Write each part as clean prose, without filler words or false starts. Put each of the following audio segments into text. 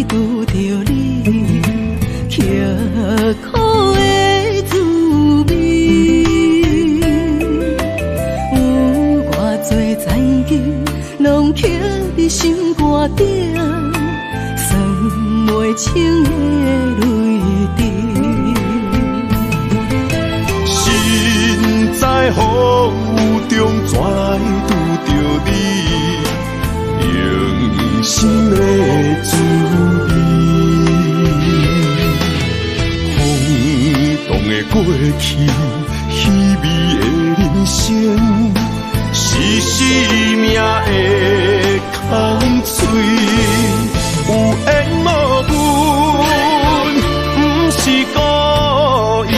拄着你，刻苦的滋味。有偌多残景，拢刻伫心肝顶，算袂清的泪滴。心在风雨中，怎来拄着你？用心的滋味，空洞的过去，虚伪的人生，是生命的空嘴，有缘无分，不是故意，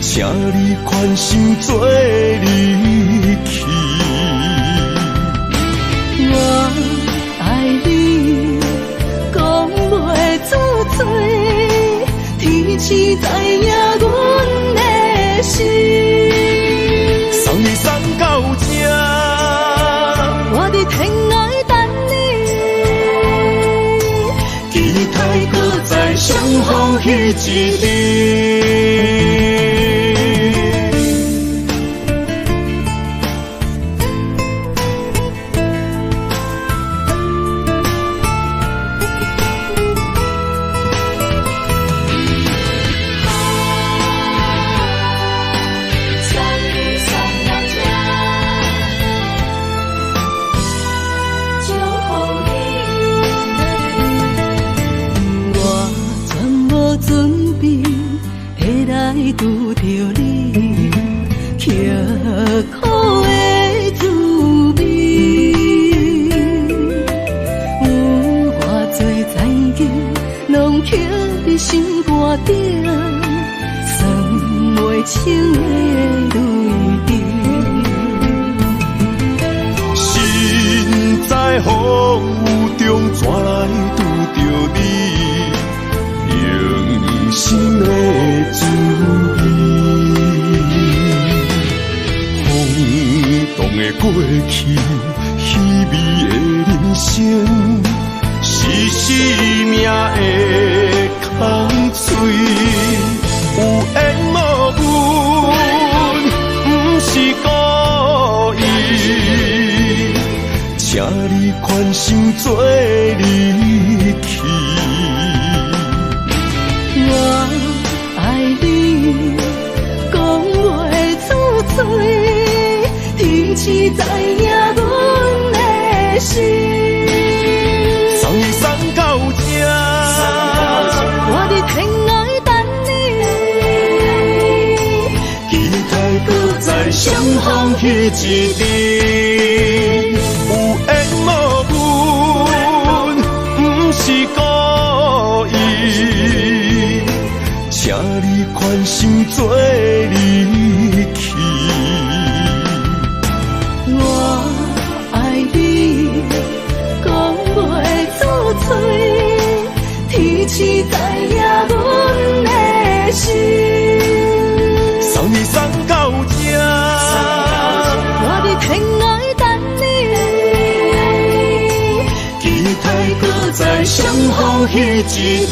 请你宽心做离去。我爱你，讲袂出嘴，天知知影阮的心。送你送到这，我伫天涯等你，期待搁再相逢彼一日。拄着你，刻苦的滋味。有偌多残景，拢刻伫心肝顶，算袂清的泪滴。心在风雨中，怎来拄着你？用心的滋味，空洞的过去，虚伪的人生，是生命的空嘴，有缘无分，不是故意，请你宽心做离去。我爱你，讲袂出嘴，天知知影阮的心。送你送到这，我伫天涯等你，期待搁再相逢彼一日。有缘无分，不是故意，请你宽心做离去。我爱你，讲袂出嘴，天知知影阮的心。送你送到这，我伫天涯等你，期待搁再相逢彼一日。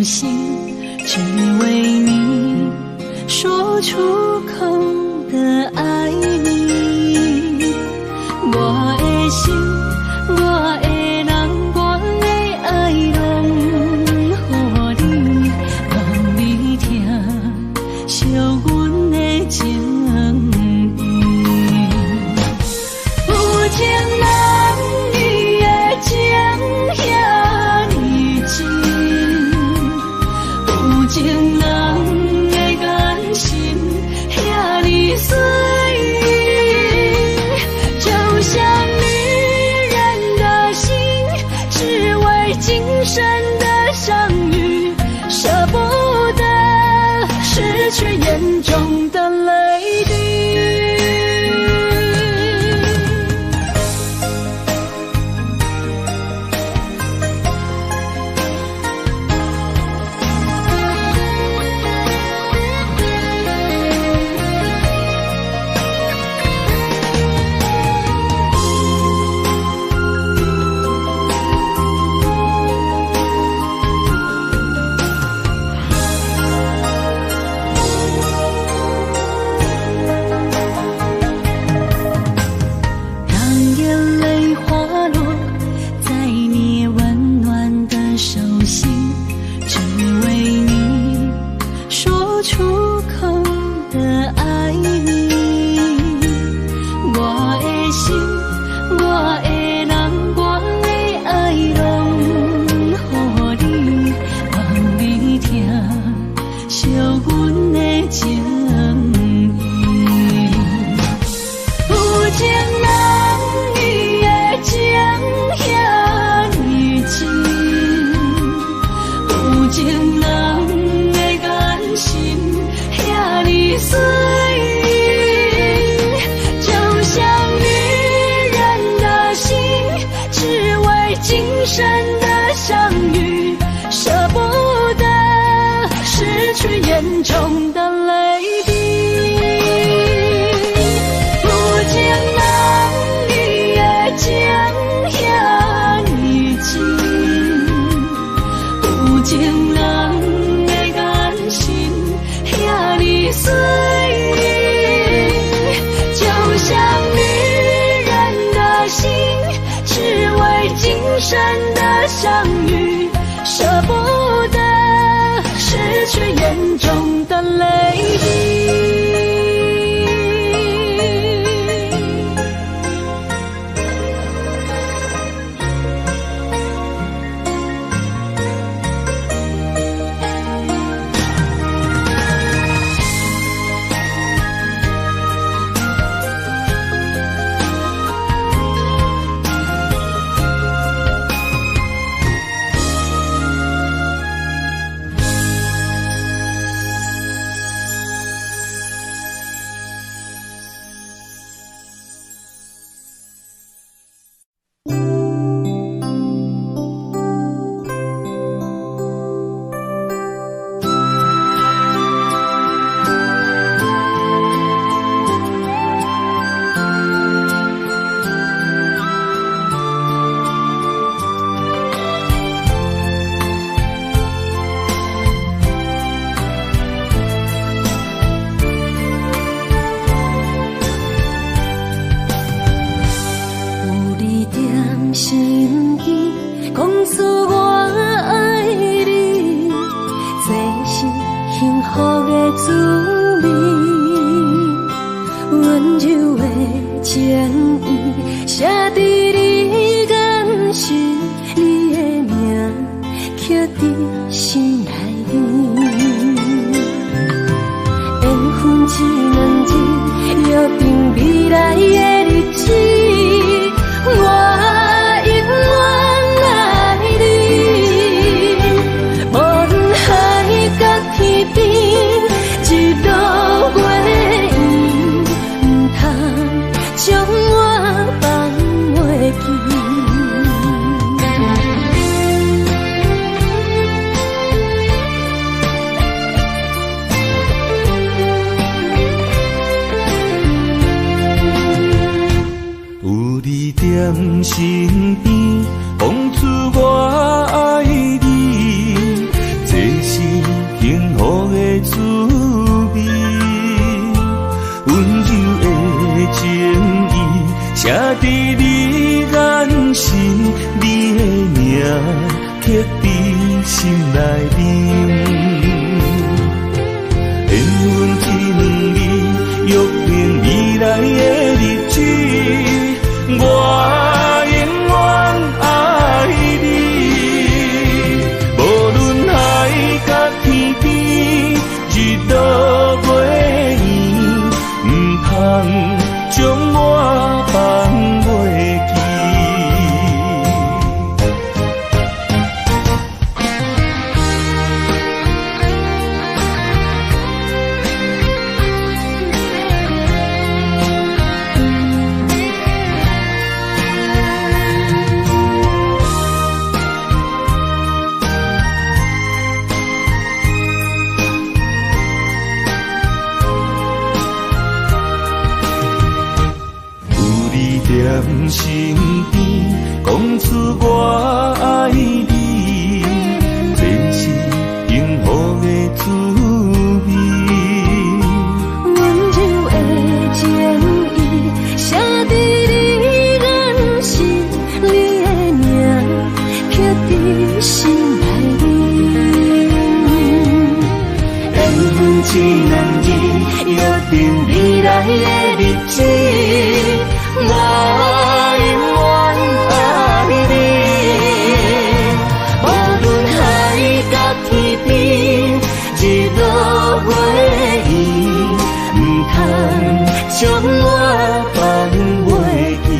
心，只为你说出口的为今生的相遇，舍不得失去眼中的泪滴。眼中的泪滴，有情人你的情遐尼深，有情人的眼神遐尼水，就像女人的心，只为今生的相遇，舍不得失去眼中的泪滴。心内面，缘分只难移，约定未来的日子，我永远爱你。无论海角天边，日落月圆，唔通将我放袂记。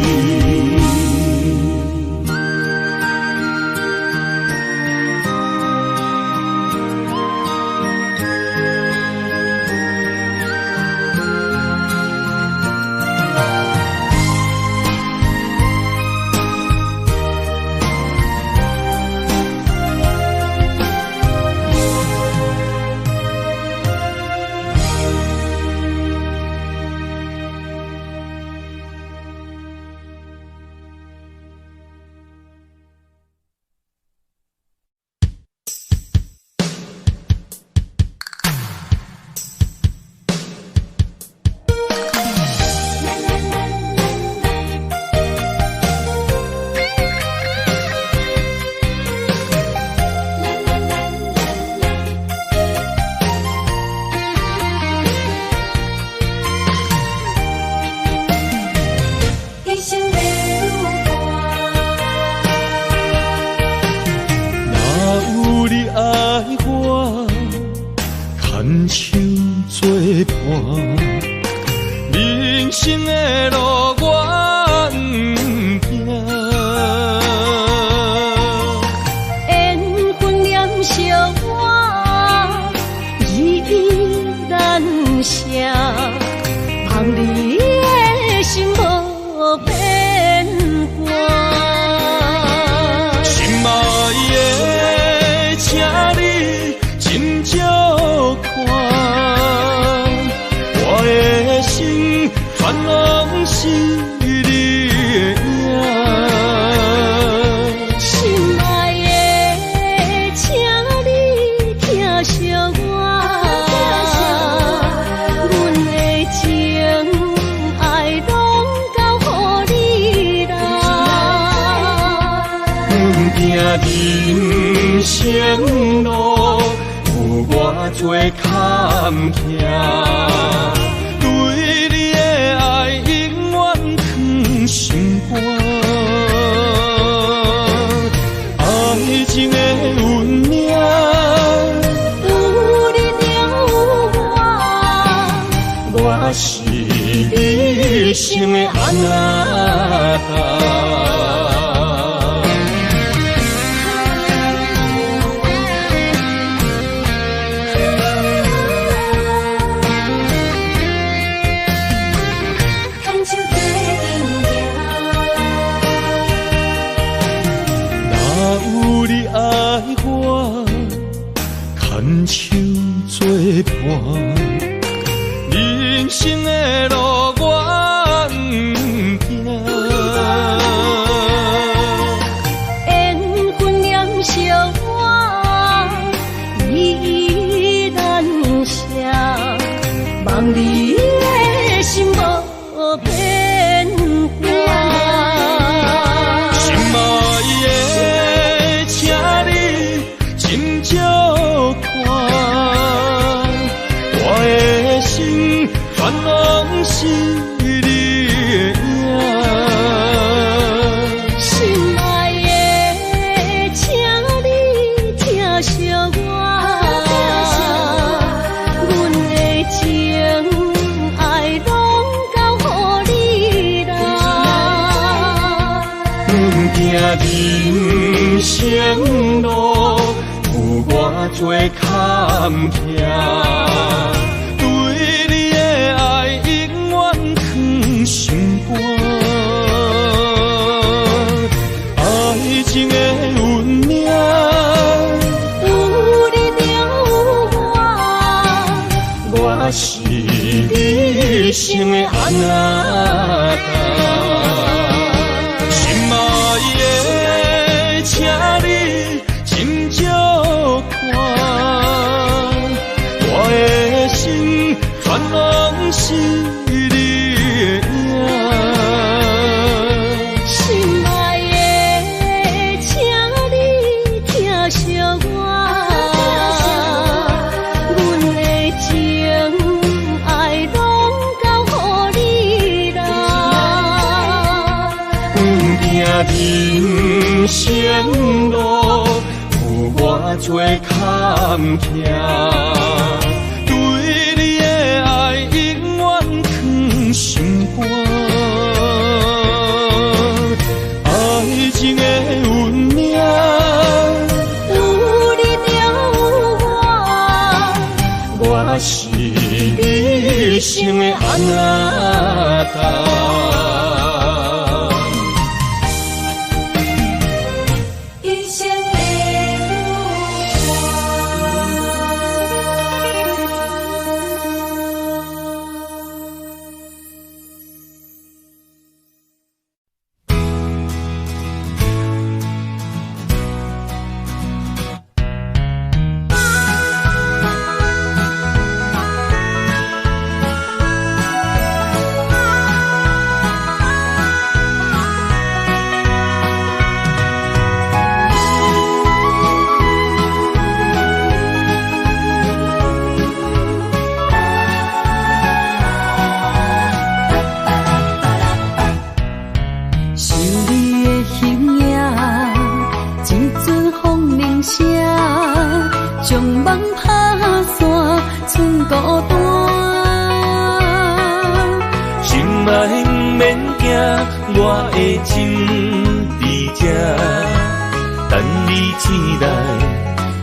人生的路我不行，缘分染烧我，依依难舍，望你的心无变卦。心爱的，请你真少看。烦恼是你的影，心爱的，请你疼惜我，阮的情爱拢交予你啦。行人生路有偌多坎坷。心肝，爱情的运命，有你就有我是你生的安那达。牵手作伴，人生的路我不行，缘分染烧我，依依难舍，望你的心无变卦。心爱的，请你真少看。烦恼是你的影，心爱的，请你疼惜我，阮的情爱拢交予你啦。行人生路有偌多坎坷。心肝，爱情的运命，有你就有我是你生的安那达。心爱的，请你真少看，我的心烦恼是路，予我做坎坷。对你的爱永远藏心肝，爱情的运命，有你有我，我是你生的安达。一生的想你的形影，一阵风铃声，将梦打散，剩孤单。心爱不免惊，我的心伫这，等你醒来，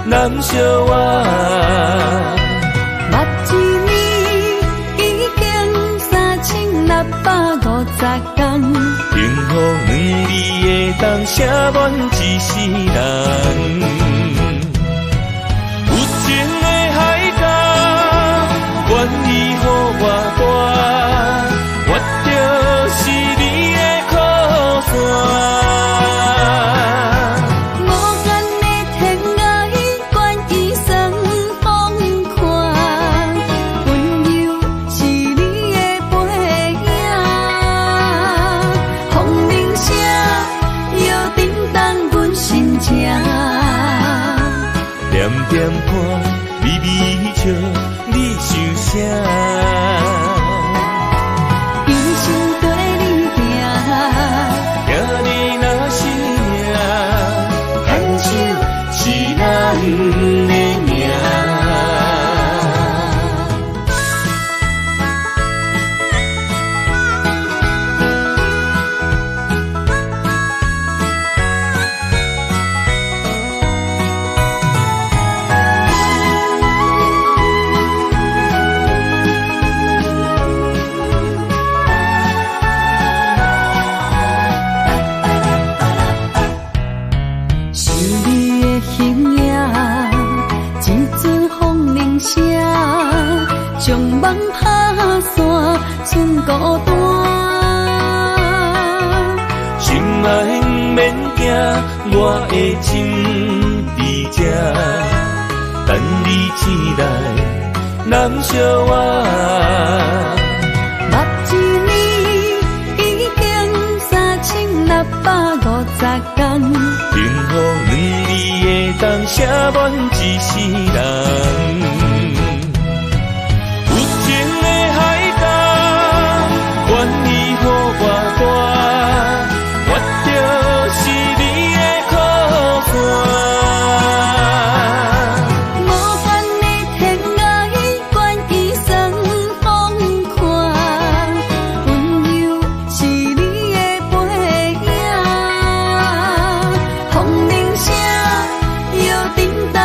难相我。目一年已经3650天，幸福两字的当写满一世人。有情的海角，愿意予我带，我就是你的靠山。无间的天涯，愿意算疯狂，温柔是你的背影，风铃声摇叮当阮心情。点点看，微微笑，你想啥？一生跟你行，行你若是命，牵手是咱的命。想你的形影，一阵风铃声，将梦打散，剩孤单。心爱不免惊，我的心伫这，等你醒来，难相我。目一年已经3650天，幸福两字的当写满一世人。有情的海角，愿意予我带，我就是你的靠山。无间的天涯，愿意算疯狂，温柔是你的背影，风铃声摇叮当。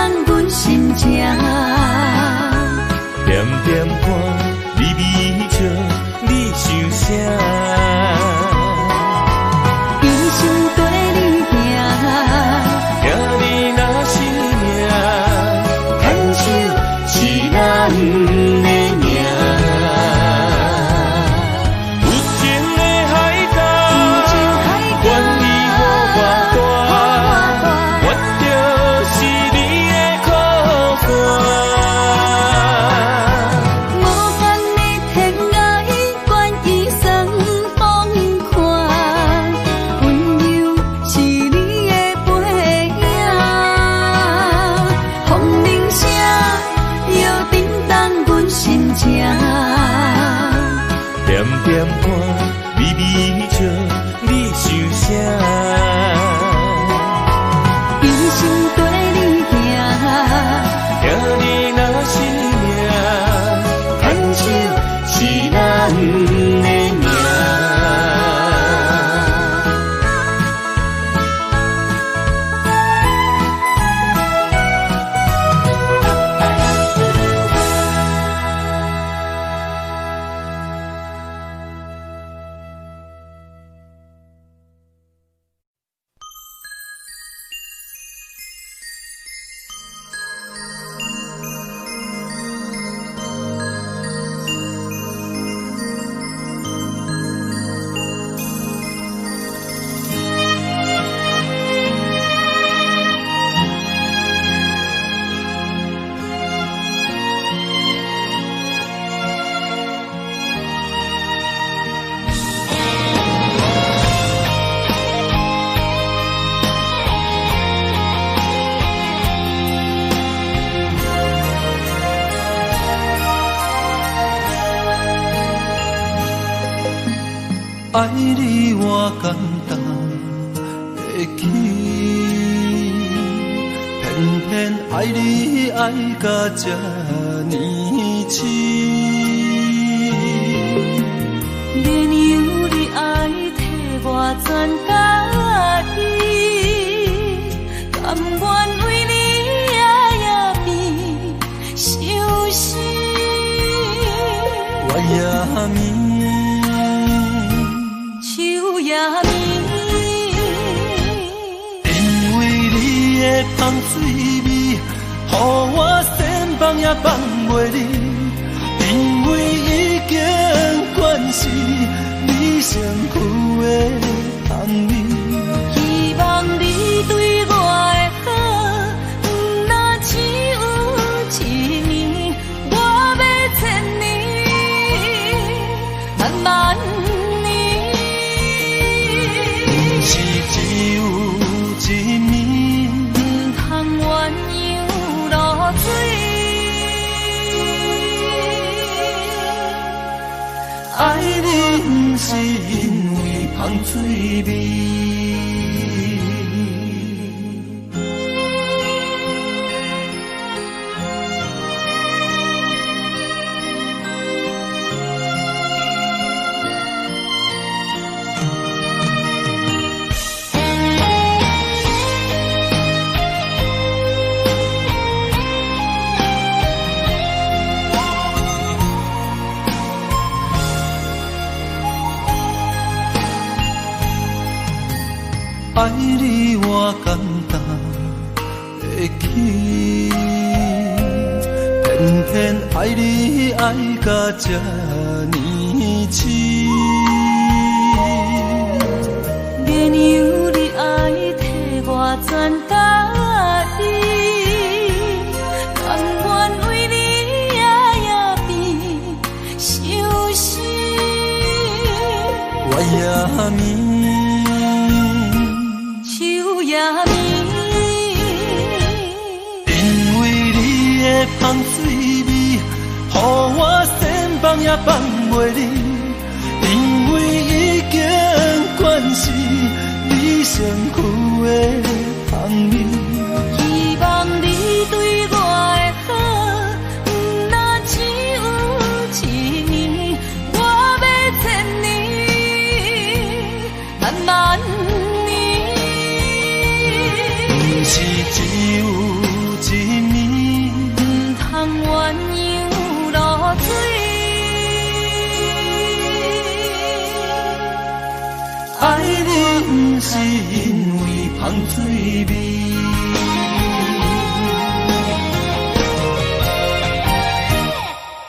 你我简单会起，偏偏爱你爱到这呢痴。连由你爱替我全家己，甘愿为你夜眠伤心。我也眠。因为你的香水味，予我先放也放袂离。因为已经惯是你身躯的香味，希望你对我的好，若只有一年，我要千年，慢慢。只有一年，唔通鸳鸯落水。爱你不是因为香水味。爱你我简单会起，偏偏爱你爱到这呢痴。连由你爱替我全家己，甘愿为你夜眠伤心。我也眠。因为你的香水味，予我先放也放袂离。因为已经惯是你身躯的香味，希望你对我的好，若只有一年，我要千年，慢慢。是只有一年，唔通鸳鸯落水。爱你不是因为香水味，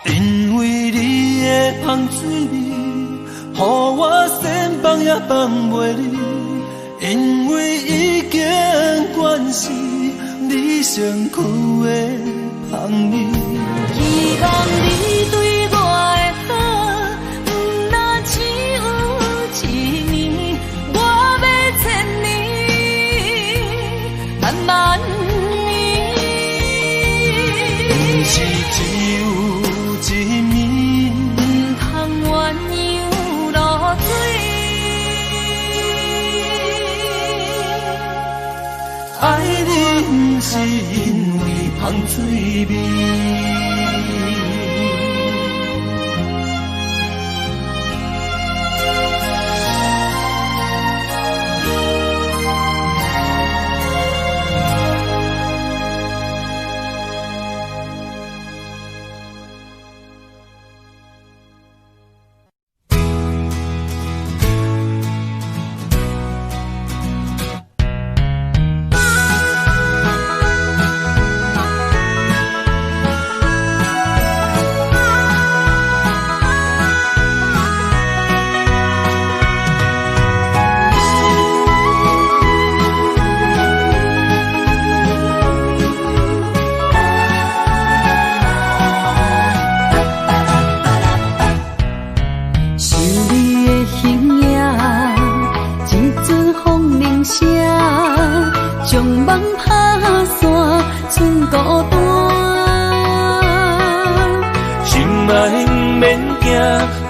因为你的香水味，予我先放也放袂离。因为已经惯是你身躯的香味，希望你对我的好，若只有一年，我要千年，慢慢年。不是只有一年，唔通鸳鸯落水。爱你不是因为香水味。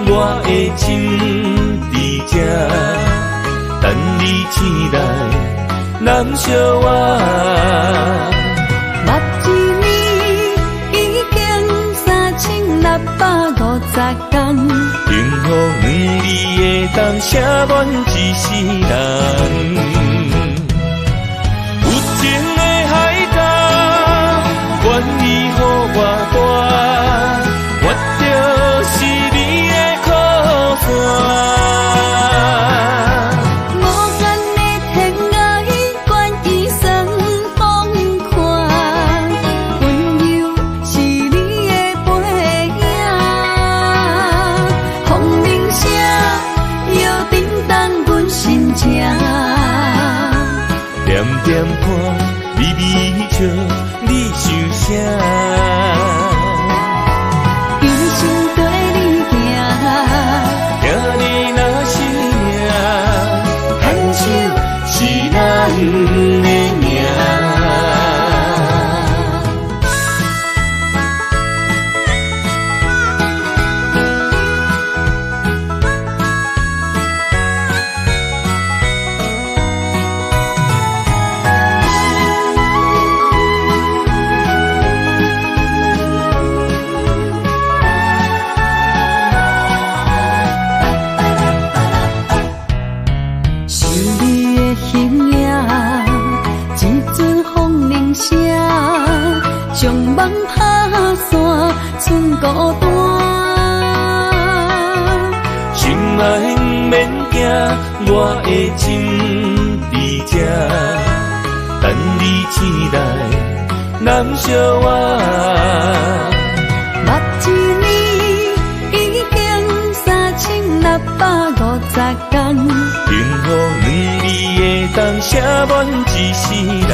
我的心伫这。醒来，难相偎。目一年已经3650天，幸福两字会当写满一世人。有情的海角，愿意予我大，我就是你的靠山。无间的天涯，愿一生放看，温柔是你的背影，风铃声摇叮当阮心情。点点看，微微笑，你想啥？一生跟你行，听你若是命，牵手是咱的命。将梦拍散，剩孤单。心爱毋免惊，我的心伫这，等你醒来，难相偎。目一年已经3650天，幸福两字会当写满一世人。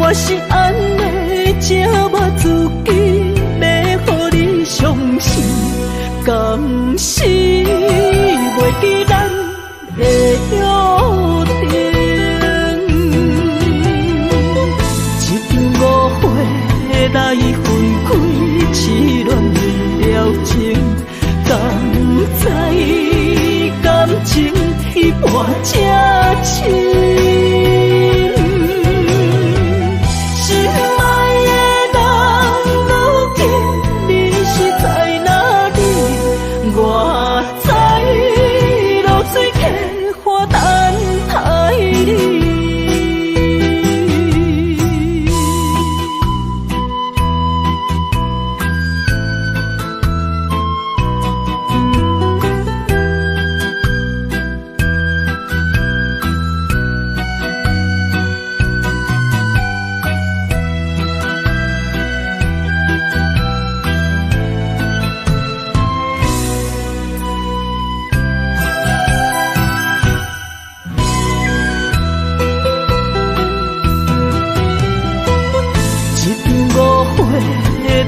我是安尼这么自己，要予你相信，甘是袂记咱的约定。一场误会来分开，痴恋了情，甘知感情一半这深。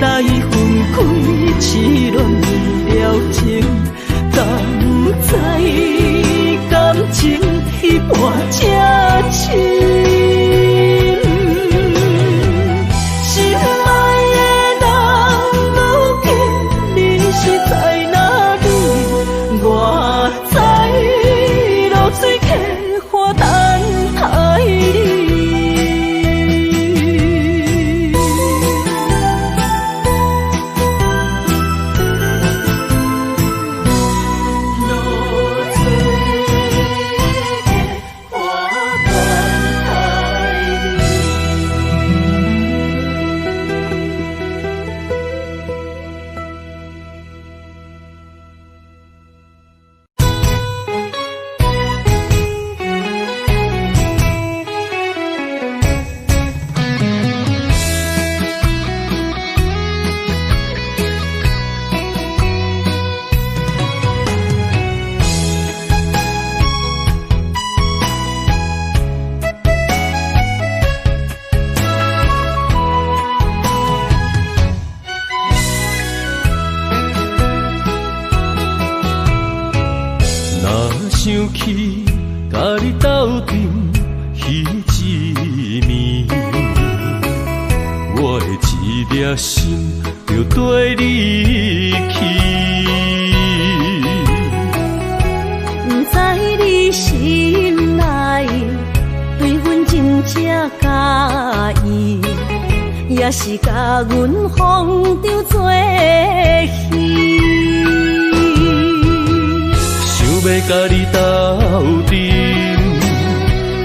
来分开，痴恋了情，甘知感情一半这深。心爱的人，如今你是在哪里？我知露水客花等待你。想起甲你斗阵彼一暝，我的一粒心就跟你去。不知你心内对阮真正介意，也是甲阮放着做戏。要甲你斗阵，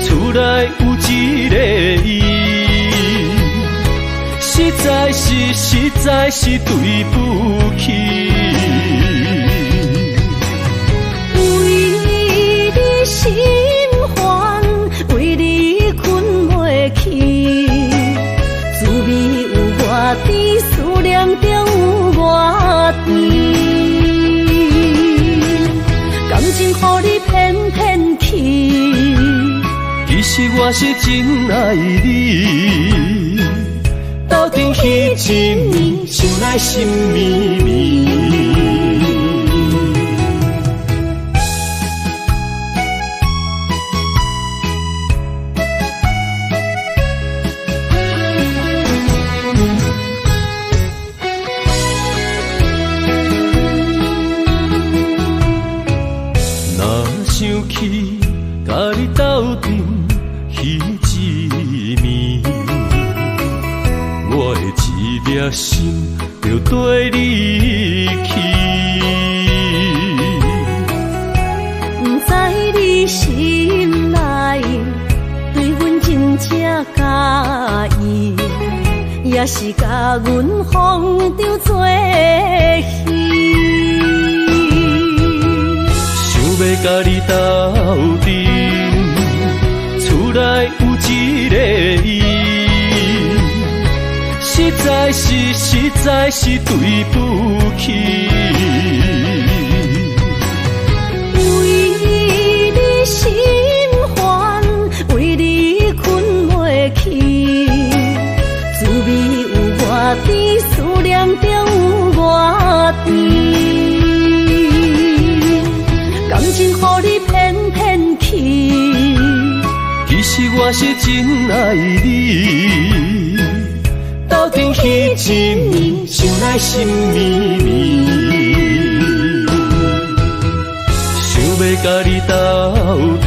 厝内有一个伊，实在是对不起。为你心烦，为你困袂去，滋味有偌甜，思念就有偌甜。感情予你骗骗去，其实我是真爱你。斗阵彼一暝，想来心绵绵。想起甲你斗阵彼一暝，我的一粒心就跟你去。不知你心内对阮真正介意，也是甲阮放着做戏。要甲你斗阵，厝内有一个伊，实在是对不起。为你心烦，为你困袂去，我是真爱你，斗阵彼一年，想来心绵绵，想要甲你斗阵，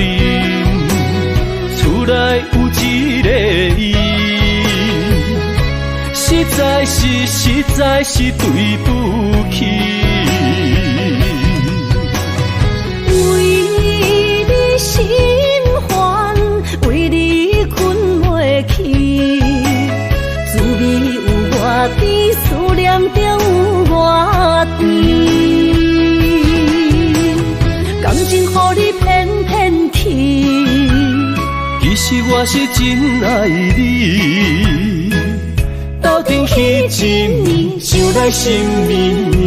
厝内有一个伊，实在是对不起。心烦，为你困袂去，滋味有偌甜，思念就有偌甜，感情予你骗骗去。其实我是真爱你，斗阵彼一年，想来心绵绵。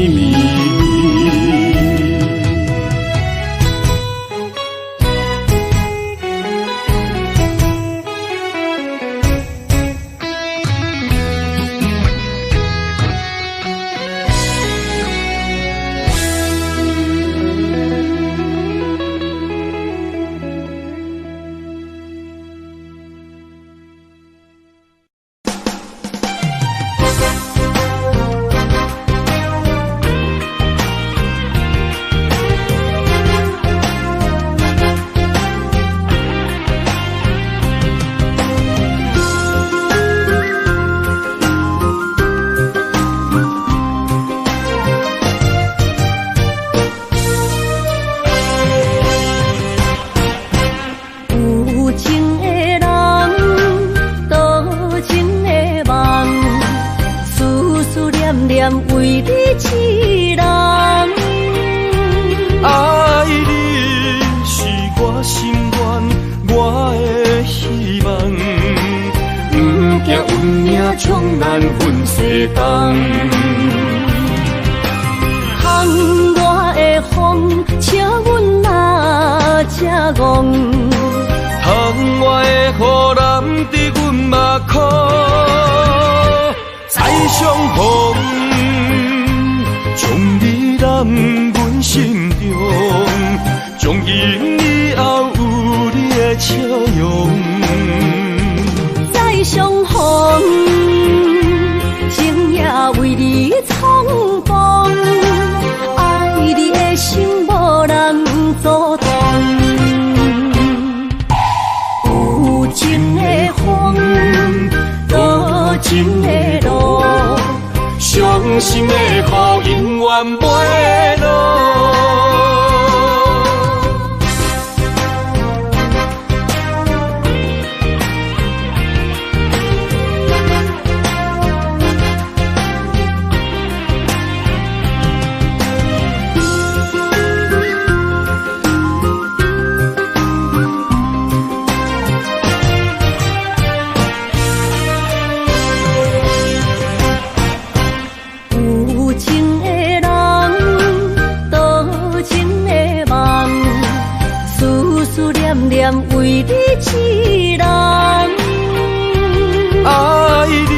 为你痴人，爱你是我心愿，我的希望，不惊运命冲咱分世东。窗外的风，笑阮哪只戆？窗外的雨淋伫阮目眶，再相逢。将你揽阮心中，从今以后有你的笑容。再相逢，情也为你冲动，爱你的心无人阻挡。有情的风，多情的路。伤心的雨永远袂落。为你痴人，爱你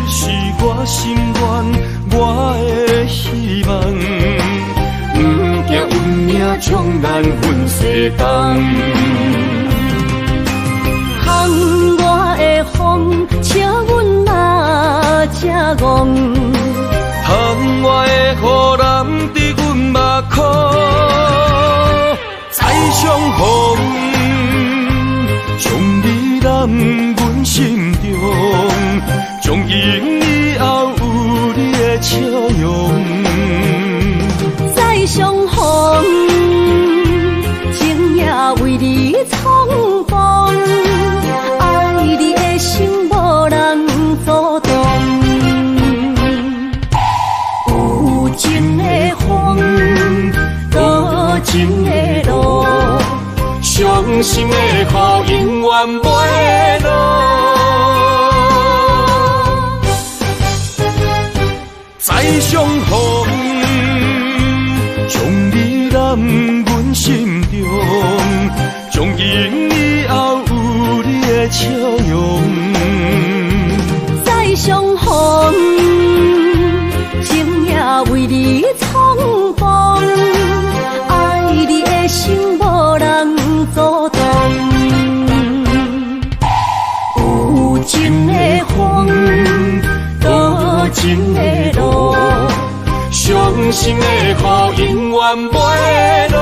是我心愿，我的希望，不惊运命冲咱分世东。窗外的风，笑阮哪只戆？窗外的雨淋伫阮目眶，再相逢。将你揽阮心中，从今以后有你的笑容。再相逢，情也为你冲动，爱你的心无人阻挡。有情的风，多情的路。伤心的雨永远袂落，再相逢，将你揽阮心中，从今以后有你的笑容。再相逢，情也为你冲动，爱你的心无人阻挡。心的苦永远袂落。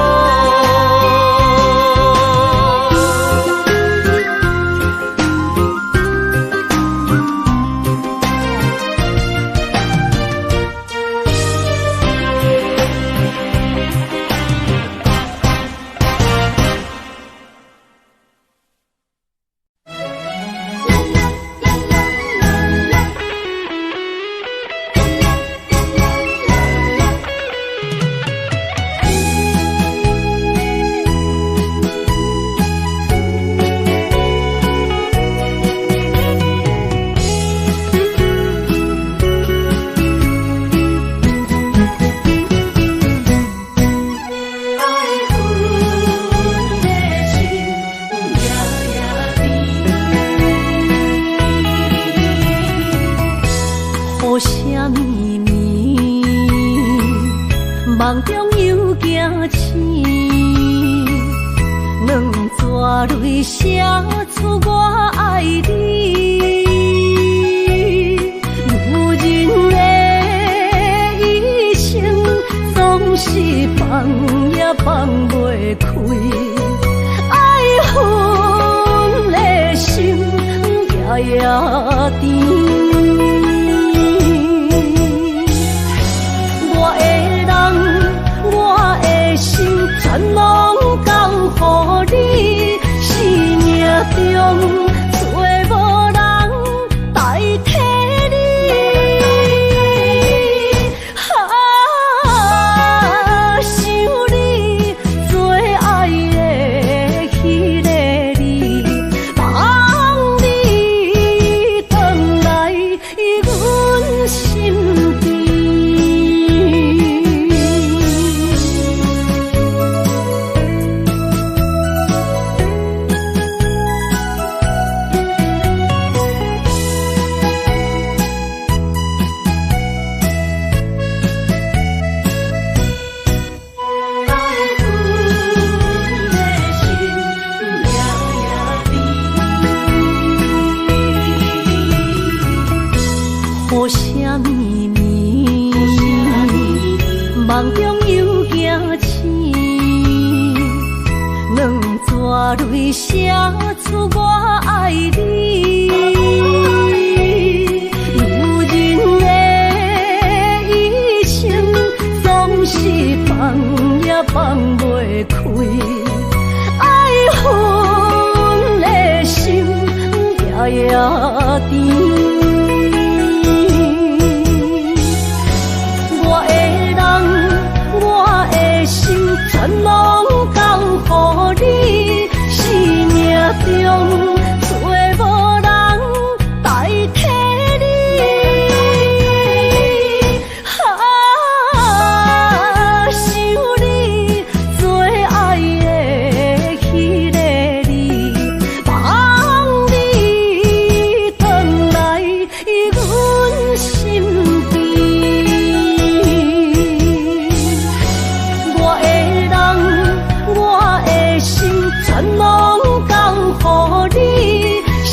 梦中又惊醒，两纸泪写出我爱你。女人的一生总是放也放袂开，爱恨的心夜夜甜。全拢交乎你，生命中找无人代替你。想你做爱的迄个你，望你回来阮心边。雨啥咪咪，梦中又惊醒，两纸泪写出我爱你。女人的一生总是放也放袂开，爱恨的心夜夜甜。全拢交乎你，生命中找无人代替你。想你做爱的迄个你，望你回来阮心边。全拢交乎你，生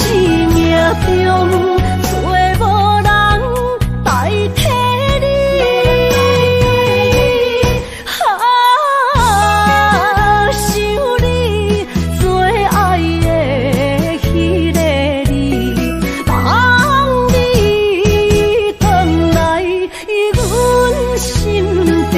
命中找无人代替你。想你做爱的迄个你，望你回来阮心边。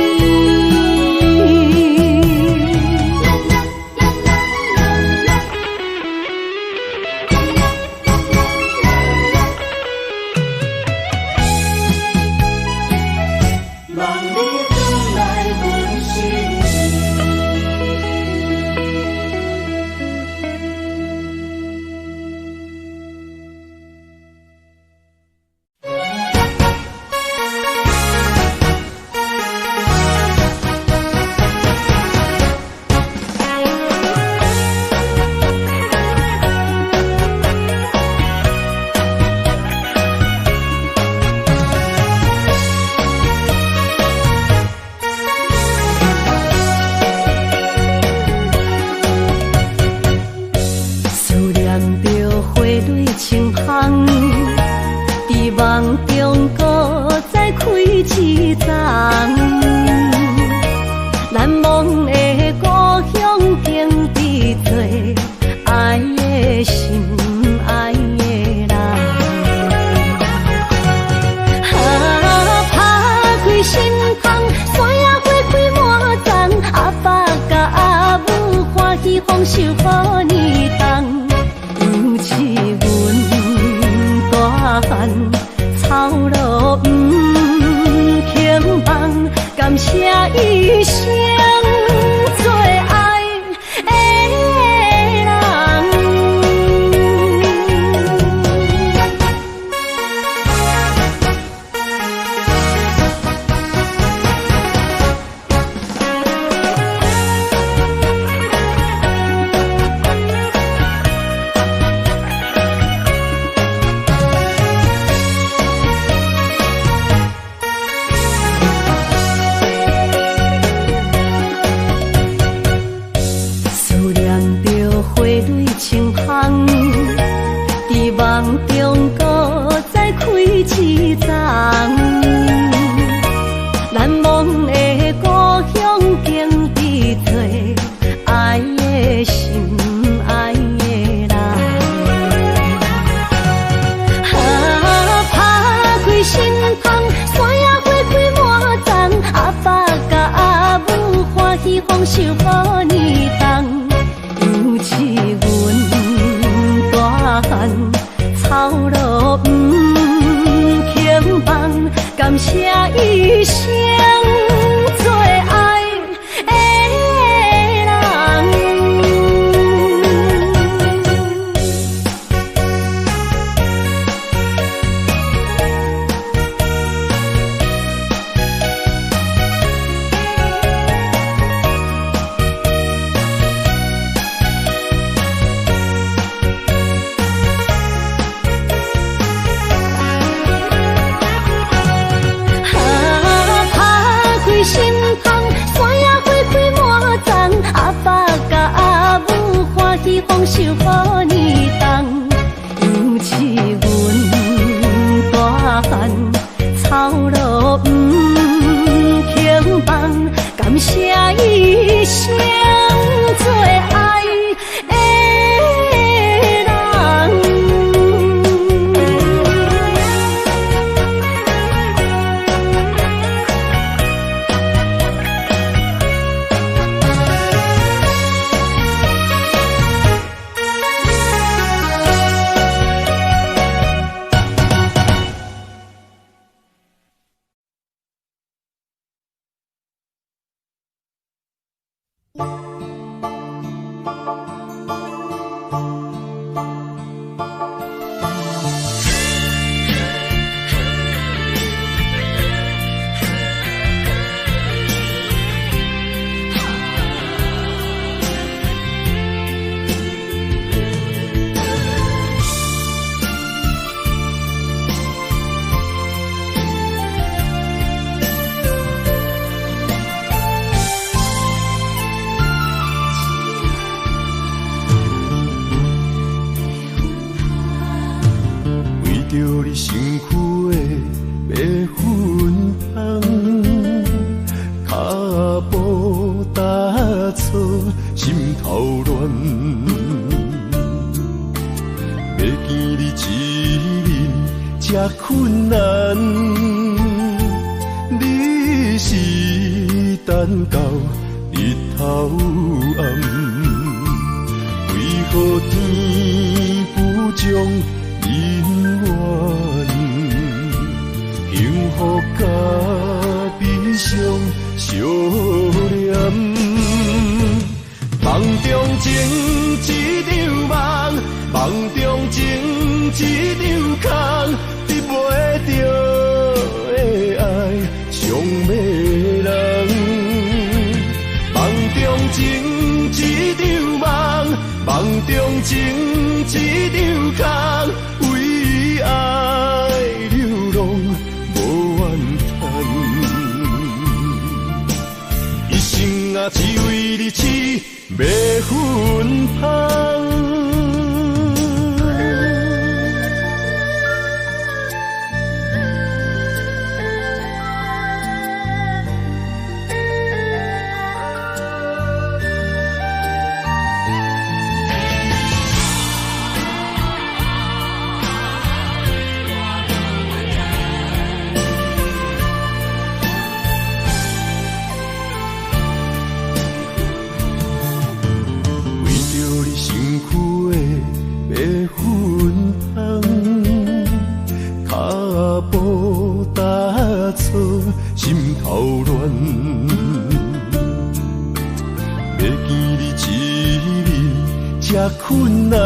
梦中搁再开一丛。一丛，难忘的故乡经历做爱的心，爱的人。打开心窗，山野花开满丛，阿爸甲阿母欢喜丰收好年冬，尤其阮大汉草路不轻放，感谢一生做爱的人。心窗，山野花开满丛，阿爸甲阿母欢喜丰收好年冬，尤其阮大汉草路不轻放，感谢一生做爱的人。着你身躯的白粉红，脚步踏错，心头乱。要见你一面这困难，你是等到日头暗，为何天不将人缘，幸福甲悲伤相连，梦中情一场梦，梦中情一场空，得袂着的爱上迷人。梦中情一场梦，梦中情一场空，为爱流浪无怨叹，一生啊只为你痴白粉红。心头乱，要见你一面这困难，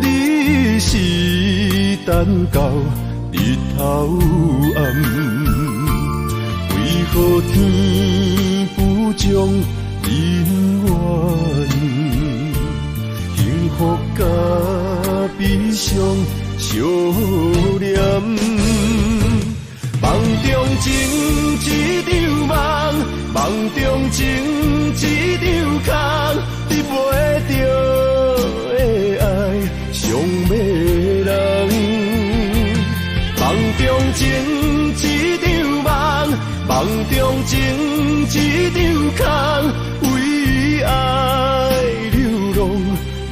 你是等到日头暗，为何天不将人缘，幸福甲悲伤相连？梦中情一场梦，梦中情一场空，得袂着的爱上迷人。一场空，为爱流浪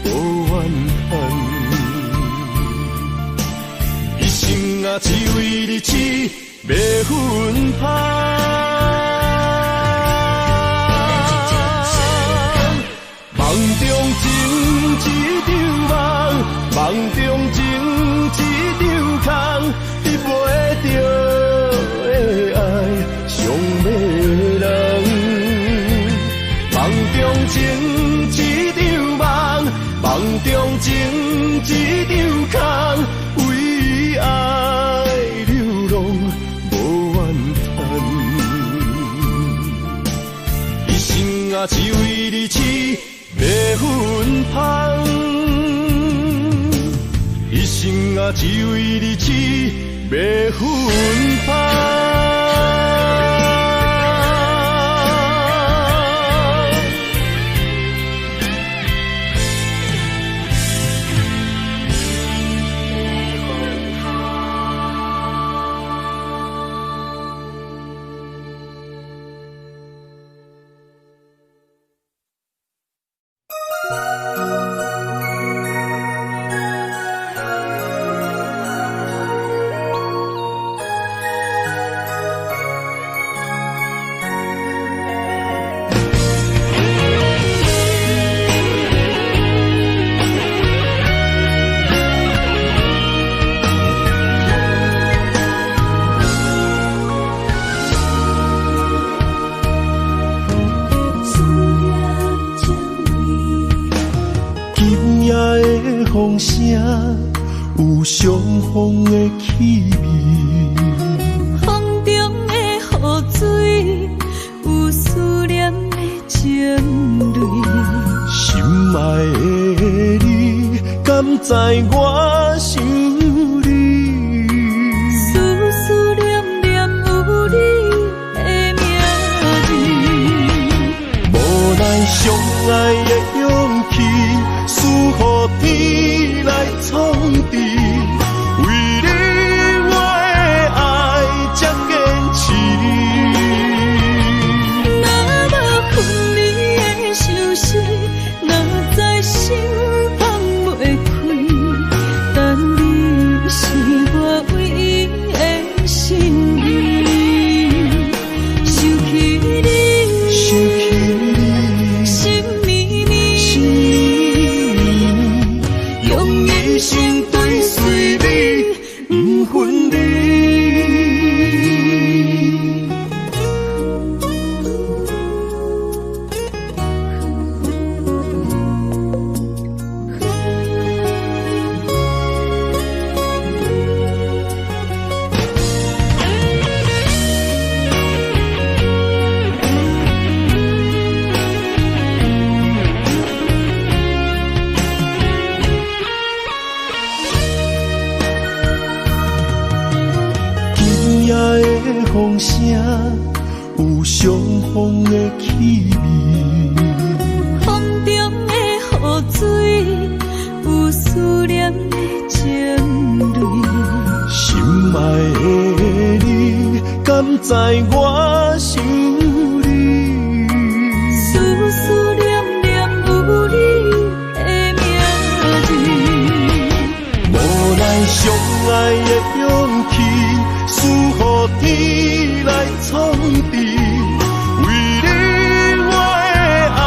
无怨叹。一生啊，只为你痴，袂分芳。梦中情一场梦，梦中情一场空，你陪着的爱上美人。梦中情一场梦，梦中情一场空，为爱流浪无怨叹。一生啊，只为你痴，袂分芳。一生啊，只为你痴，袂分芳。风声有相逢的气味，风中的雨水有思念的情泪。心爱的你，敢知我想你？思思念念有你的名字，无奈相爱的勇气，输予天来创治。为你我的爱才坚持。若无分离的相思，若在心放袂开，但你是我唯一的心意。想起你，想起你，心绵绵，用一生追随你，不分离。风声有相逢的气味，风中的雨水有思念的情泪。心爱的你，敢知我想你？思思念念有你的名字，无奈相爱的勇气，输予天来创治。为你我的爱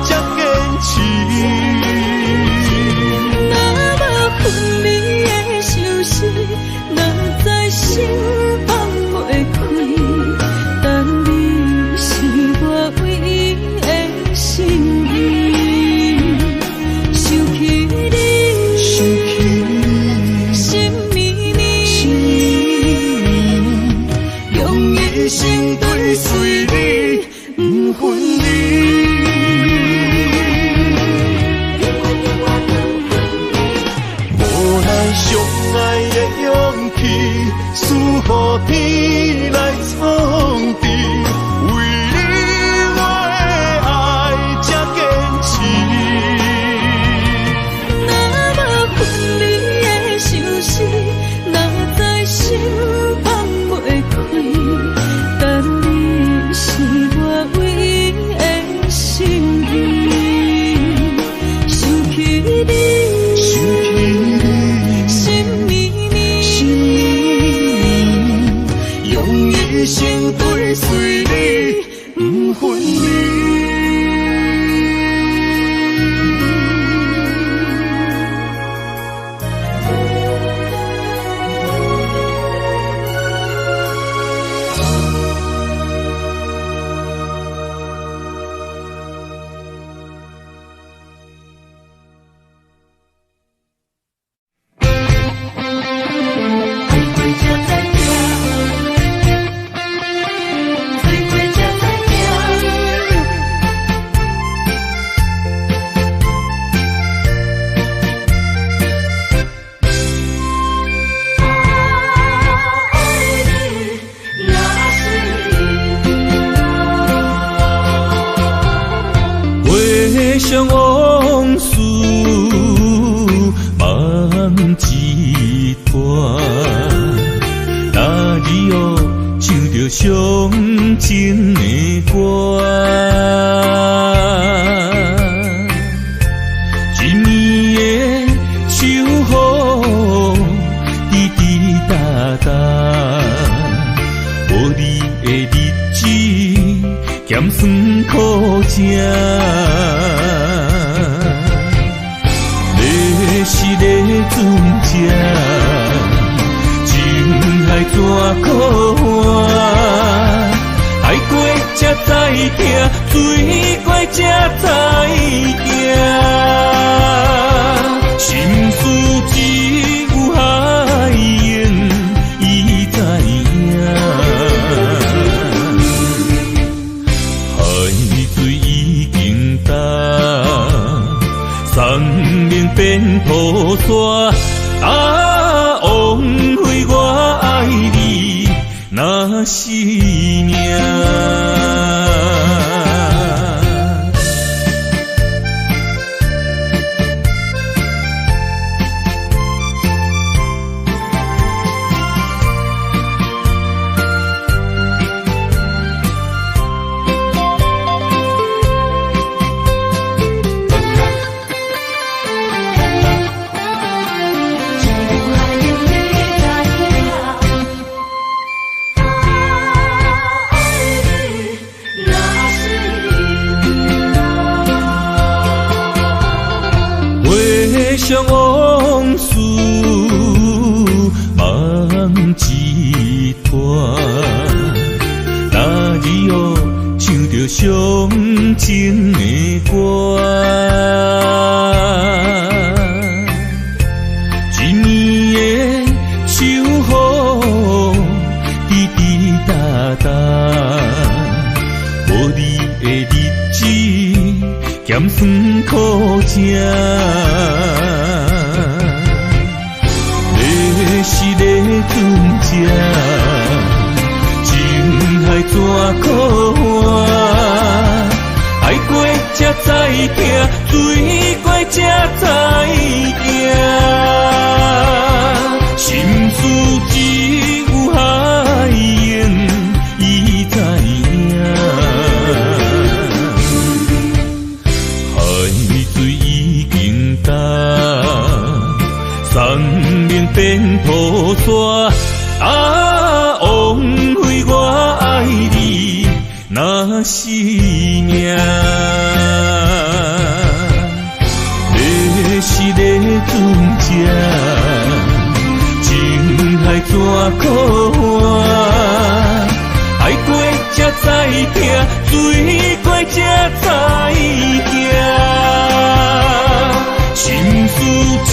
才坚持。若无分离的相思，若在心放袂开，但你是我唯一的心意。想起你，想起你，心绵绵，用一生追随你，不分离。无奈相爱的勇气，输予天来创治。为你我的爱才坚持。若无分离的相思，若在心放袂开，但你是我你，想起你，心绵绵，心绵绵，用一生追随你，不分离。想往事慢一段，那日哦唱着伤情的歌，一暝的秋雨滴滴答答，无你的日子咸酸苦吃。是个船只，情海怎可换？爱过才知疼，水过才知行。心事只有海涌，伊知影。海水已经干。生命变土沙，枉费我爱你那是命。想往事慢一段，那日哦唱着伤情的歌，一暝的秋雨滴滴答答，无你的日子咸酸苦吃。是个船只，情海怎可换？爱过才知疼，水过才知行。心事只有海涌，伊知影。海水已经干。生命变土沙，枉费我爱你那是命。你是个船只，情海怎可换？爱过才知疼，水过才知行。心事只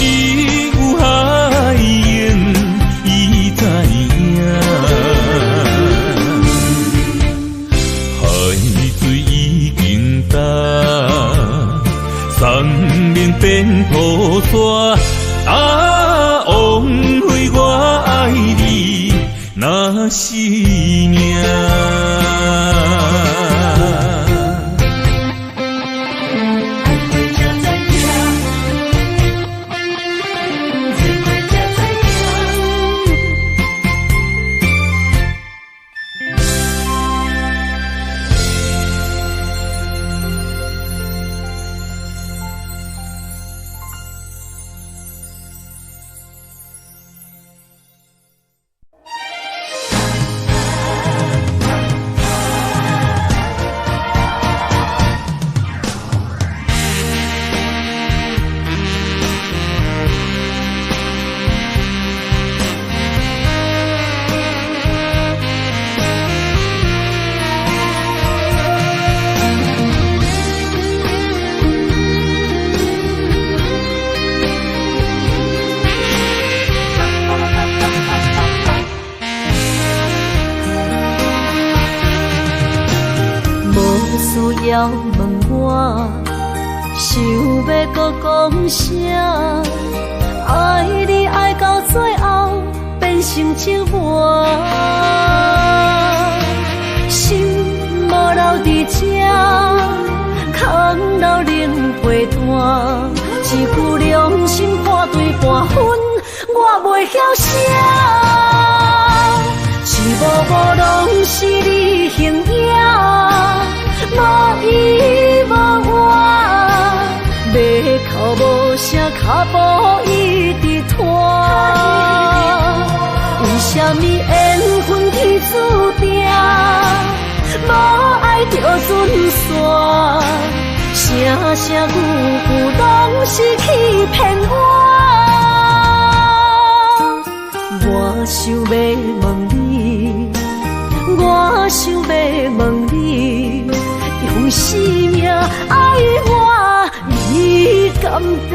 有海涌，伊知影。海水已经干，生命变土沙，枉费我爱你那是命。要问我，想要搁讲啥？爱你爱到最后变成寂寞，心无留伫这，空留冷陪伴，一句良心半对半分，我袂晓写。一幕幕拢是你形影，无依无我，要哭无声，脚步一直拖。为什么缘分天注定，无爱就准线？声声句句拢是欺骗我。我想要问你，我想要问你，用生命爱我，你敢敢？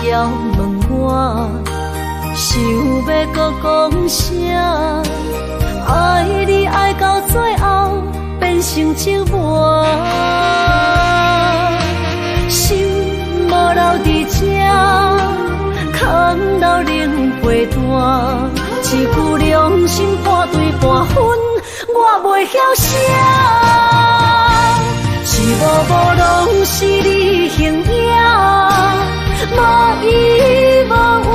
要问我，想要搁讲啥？爱你爱到最后变成寂寞，心无留伫这，空留冷陪伴，一句良心半对半分，我袂晓写。一幕幕拢是你形影，无依无我，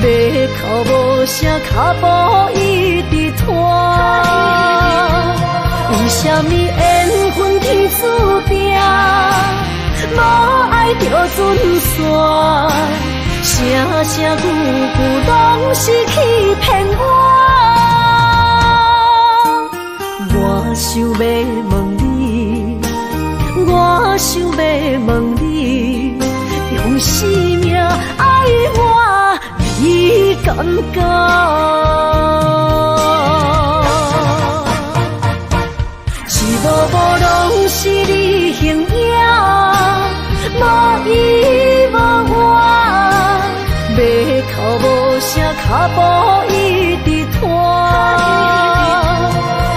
要哭无声，脚步一直拖。为什么缘分天注定，无爱就准线？声声句句拢是欺骗我。我想要问你，我想要问你，用生命爱我，你敢敢？一幕幕拢是你形影，无依无我，要哭无声，脚步一直拖。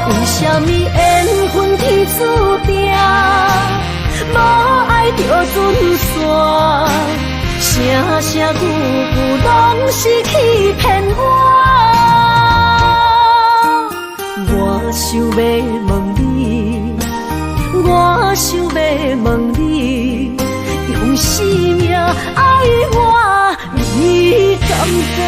为什么缘分天注定，无爱就准线？声声句句拢是欺骗我。我想要问你，我想要问你，用生命爱我，你敢敢？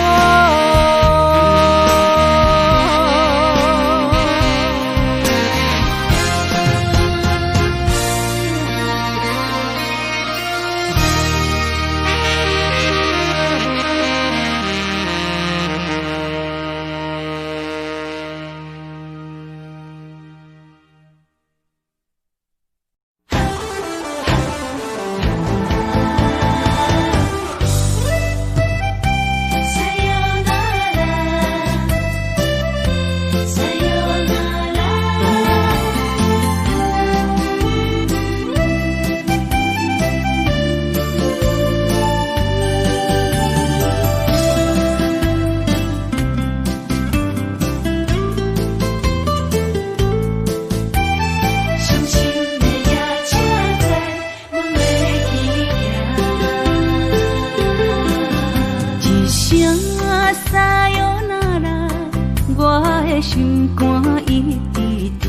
心肝一直疼，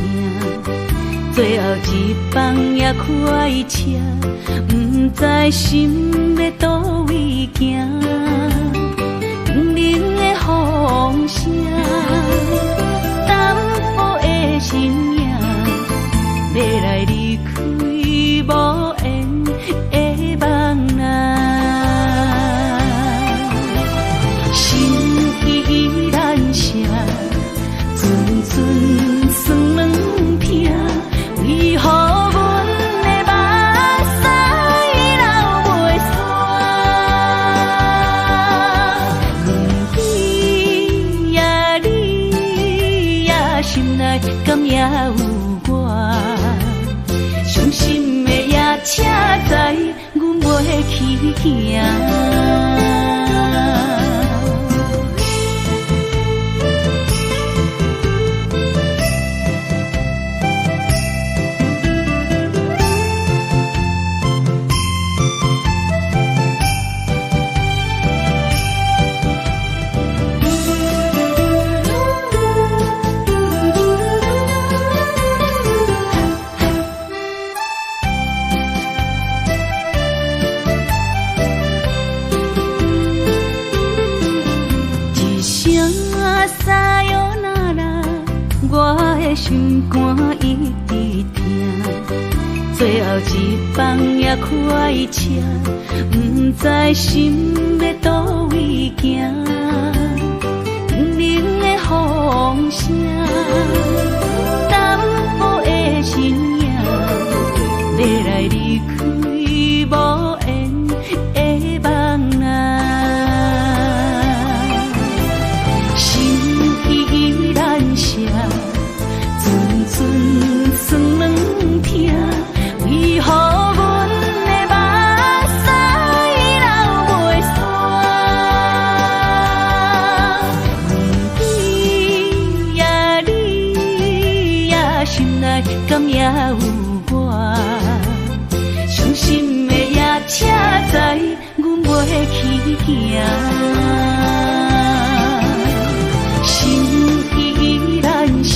最后一放也开车，不知心要倒位行。冷冷的风声，淡薄的身影，要来离开无缘的梦啊，心依然舍。寸寸酸软片，为何？行。心肝一直疼，最后一放也开车，不知心要倒位行。冷的风声，淡薄的身影，要来离开无缘的梦啊，心依然舍。阵酸软痛，为何阮的目屎流袂煞？你呀你呀，心内敢也有我？伤心的夜车载，阮袂去行。心依然舍。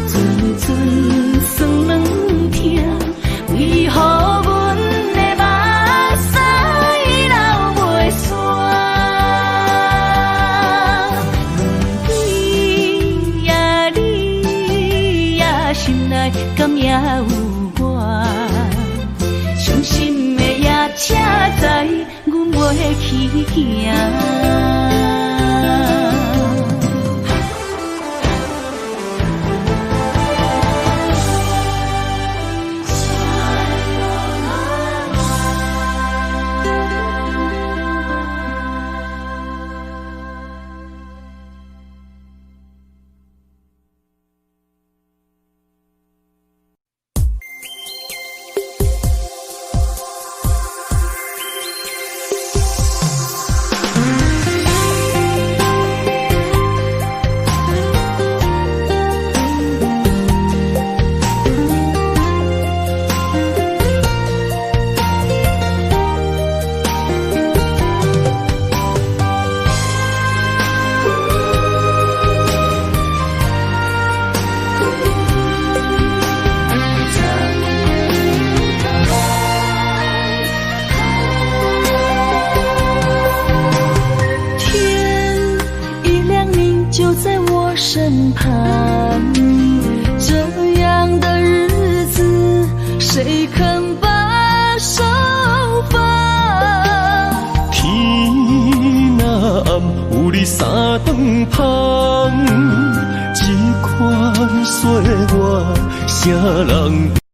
阵酸软痛，为何阮的目屎流袂煞？你呀你呀，心内敢也有我？伤心的夜车载，阮袂去行。身旁，这样的日子，谁肯把手放？天若暗，有你三顿香，这款岁月，啥人？